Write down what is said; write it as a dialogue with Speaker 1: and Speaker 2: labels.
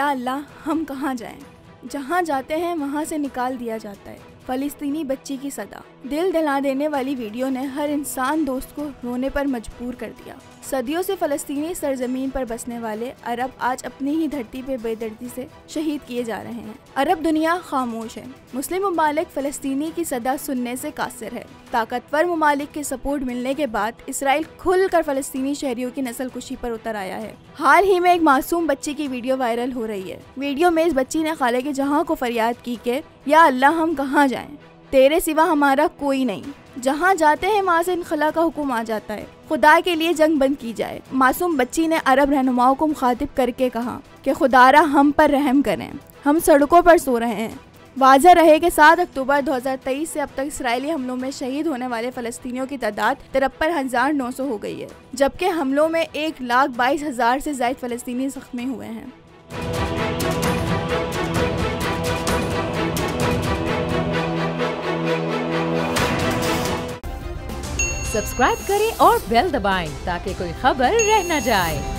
Speaker 1: या अल्लाह हम कहाँ जाएं? जहाँ जाते हैं वहाँ से निकाल दिया जाता है। फ़लस्तीनी बच्ची की सदा। दिल दहला देने वाली वीडियो ने हर इंसान दोस्त को रोने पर मजबूर कर दिया। सदियों से फ़लस्तीनी सरजमीन पर बसने वाले अरब आज अपनी ही धरती पे बेदर्दी से शहीद किए जा रहे हैं। अरब दुनिया खामोश है। मुस्लिम ममालिक फ़लस्तीनी की सदा सुनने से कासिर है। ताकतवर ममालिक के सपोर्ट मिलने के बाद इसराइल खुलकर फ़लस्तीनी शहरियों की नस्लकुशी पर उतर आया है। हाल ही में एक मासूम बच्ची की वीडियो वायरल हो रही है। वीडियो में इस बच्ची ने खालिक जहां को फरियाद की कि या अल्लाह हम कहाँ जाएं? तेरे सिवा हमारा कोई नहीं। जहाँ जाते हैं वहाँ से इनखला का हुक्म आ जाता है। खुदा के लिए जंग बंद की जाए। मासूम बच्ची ने अरब रहनुमाओं को मुखातिब करके कहा कि खुदारा हम पर रहम करें, हम सड़कों पर सो रहे हैं। वाज़ह रहे कि 7 अक्टूबर 2023 से अब तक इसराइली हमलों में शहीद होने वाले फ़लस्तीनियों की तादाद 53,900 हो गई है, जबकि हमलों में 1,22,000 से ज़ायद फ़लस्तीनी ज़ख्मी हुए हैं।
Speaker 2: सब्सक्राइब करें और बेल दबाएं ताकि कोई खबर रह न जाए।